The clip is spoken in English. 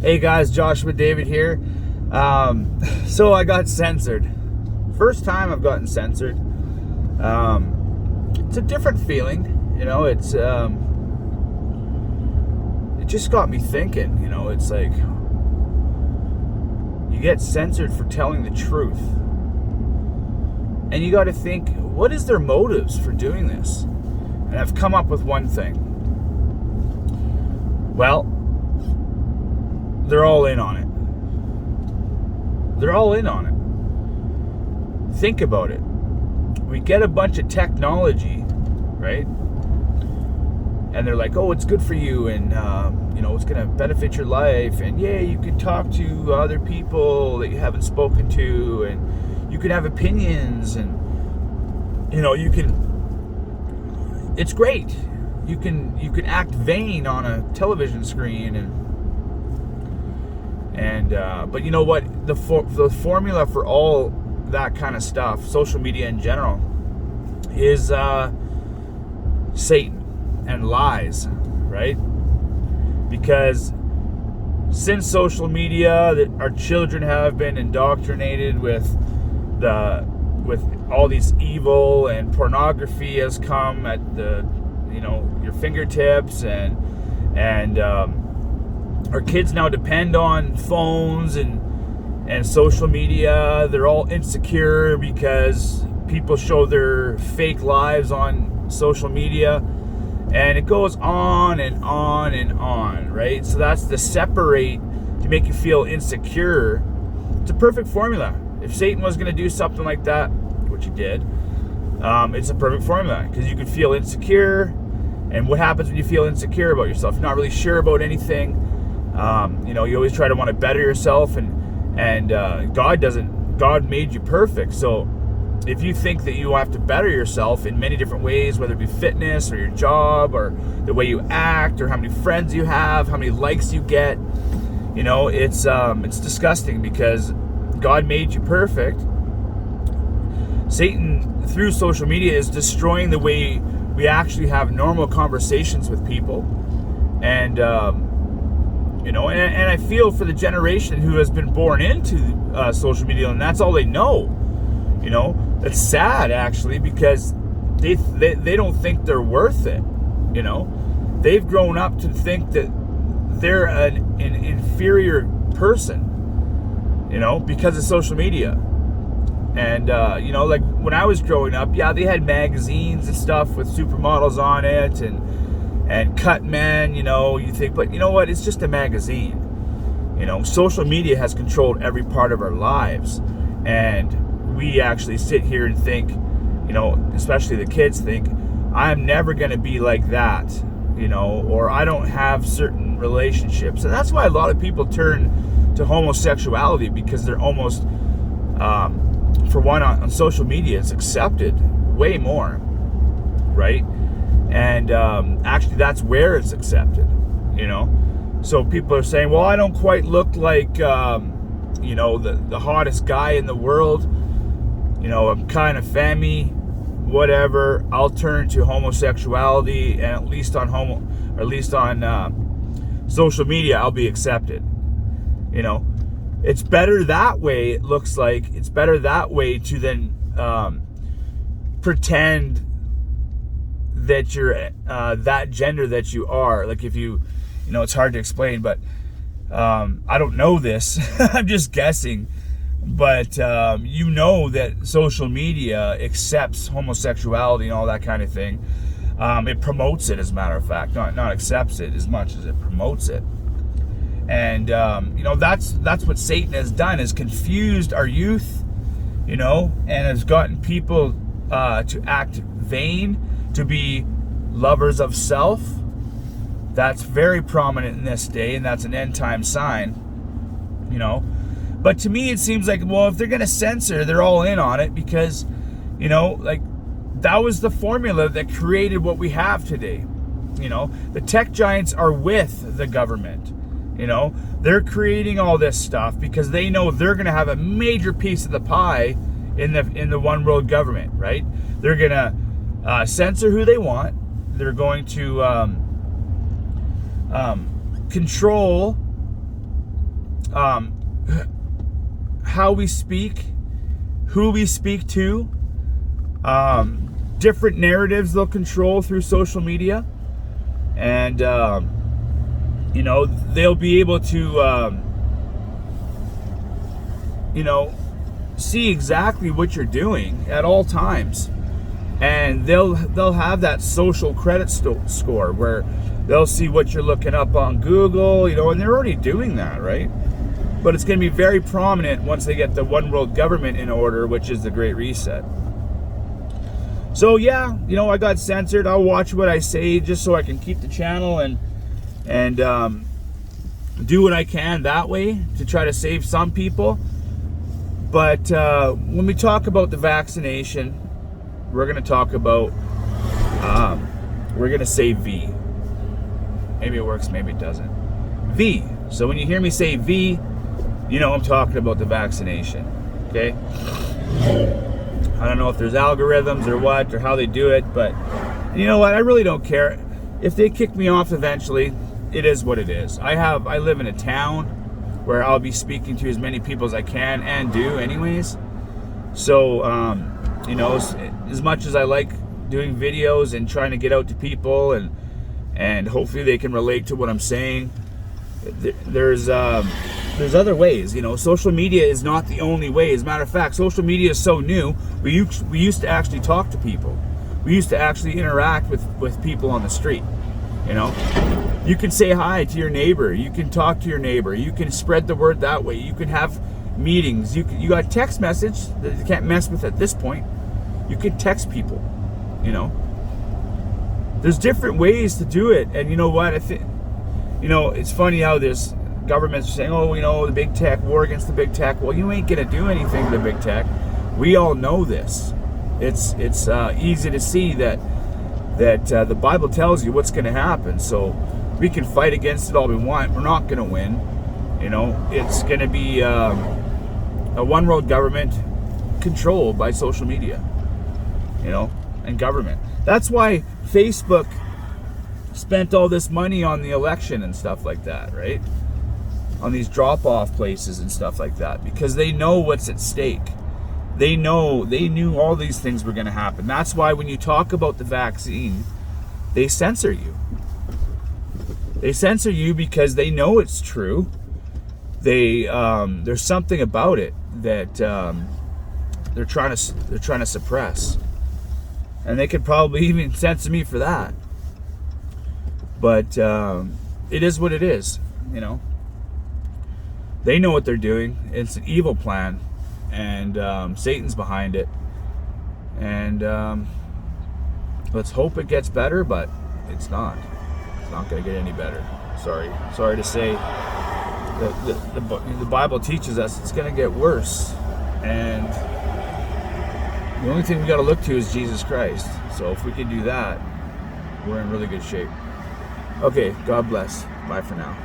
Hey guys, Joshua David here. So I got censored. First time I've gotten censored. It's a different feeling, it just got me thinking, it's like you get censored for telling the truth. And you got to think, what is their motives for doing this? And I've come up with one thing. Well, they're all in on it. They're all in on it. Think about it. We get a bunch of technology, right? And they're like, oh, it's good for you, and it's going to benefit your life, and yeah, you can talk to other people that you haven't spoken to, and you can have opinions, and you can. It's great. You can act vain on a television screen, but you know what? The formula for all that kind of stuff, social media in general, is Satan and lies, right? Because since social media, our children have been indoctrinated with all these evil, and pornography has come at your fingertips, and our kids now depend on phones and social media. They're all insecure because people show their fake lives on social media, and it goes on and on and on, right? So that's to separate, to make you feel insecure. It's a perfect formula. If Satan was going to do something like that, which he did, it's a perfect formula, because you can feel insecure. And what happens when you feel insecure about yourself? You're not really sure about anything. You always try to want to better yourself, and God made you perfect. So if you think that you have to better yourself in many different ways, whether it be fitness or your job or the way you act or how many friends you have, how many likes you get, it's disgusting, because God made you perfect. Satan, through social media, is destroying the way we actually have normal conversations with people. And I feel for the generation who has been born into social media, and that's all they know. It's sad, actually, because they don't think they're worth it. They've grown up to think that they're an inferior person, because of social media. And like when I was growing up, yeah, they had magazines and stuff with supermodels on it, and cut men, you think, but you know what? It's just a magazine. Social media has controlled every part of our lives, and we actually sit here and think, especially the kids think, I'm never going to be like that, or I don't have certain relationships. And that's why a lot of people turn to homosexuality, because they're almost, for one, on social media, it's accepted way more, right? And actually, that's where it's accepted, So people are saying, well, I don't quite look like, the hottest guy in the world. I'm kind of femmy, whatever. I'll turn to homosexuality, and at least on social media, I'll be accepted. It's better that way. It looks like it's better that way to then pretend that you're that gender that you are. Like if you it's hard to explain, but I don't know this. I'm just guessing. But that social media accepts homosexuality and all that kind of thing. It promotes it, as a matter of fact. Not accepts it as much as it promotes it. And that's what Satan has done, is confused our youth, and has gotten people to act vain, to be lovers of self. That's very prominent in this day, and that's an end time sign, But to me, it seems like, well, if they're going to censor, they're all in on it, because, that was the formula that created what we have today. The tech giants are with the government. They're creating all this stuff because they know they're going to have a major piece of the pie in the one world government, right? They're going to censor who they want. They're going to control how we speak, who we speak to, different narratives they'll control through social media. And, they'll be able to, see exactly what you're doing at all times. And they'll have that social credit score where they'll see what you're looking up on Google, and they're already doing that, right? But it's going to be very prominent once they get the one world government in order, which is the Great Reset. So yeah, I got censored. I'll watch what I say just so I can keep the channel and do what I can that way to try to save some people. But when we talk about the vaccination, we're going to talk about, we're going to say V. Maybe it works, maybe it doesn't. V. So when you hear me say V, I'm talking about the vaccination. Okay? I don't know if there's algorithms or what, or how they do it, but you know what? I really don't care. If they kick me off eventually, it is what it is. I live in a town where I'll be speaking to as many people as I can and do anyways. So, as much as I like doing videos and trying to get out to people and hopefully they can relate to what I'm saying, there's other ways. Social media is not the only way. As a matter of fact, social media is so new. We used to actually talk to people. We used to actually interact with people on the street. You can say hi to your neighbor. You can talk to your neighbor. You can spread the word that way. You can have meetings. You got text message that you can't mess with at this point. You can text people. There's different ways to do it. And you know what? I think, it's funny how this government's saying, the big tech, war against the big tech. Well, you ain't gonna do anything to the big tech. We all know this. It's easy to see that the Bible tells you what's going to happen. So we can fight against it all we want. We're not going to win. It's going to be a one world government controlled by social media, and government. That's why Facebook spent all this money on the election and stuff like that, right? On these drop-off places and stuff like that, because they know what's at stake. They knew all these things were going to happen. That's why when you talk about the vaccine, they censor you. They censor you because they know it's true. There's something about it that they're trying to suppress, and they could probably even censor me for that. But it is what it is. They know what they're doing. It's an evil plan. And Satan's behind it. And let's hope it gets better, but it's not. It's not going to get any better. Sorry to say. The Bible teaches us it's going to get worse. And the only thing we got to look to is Jesus Christ. So if we can do that, we're in really good shape. Okay, God bless. Bye for now.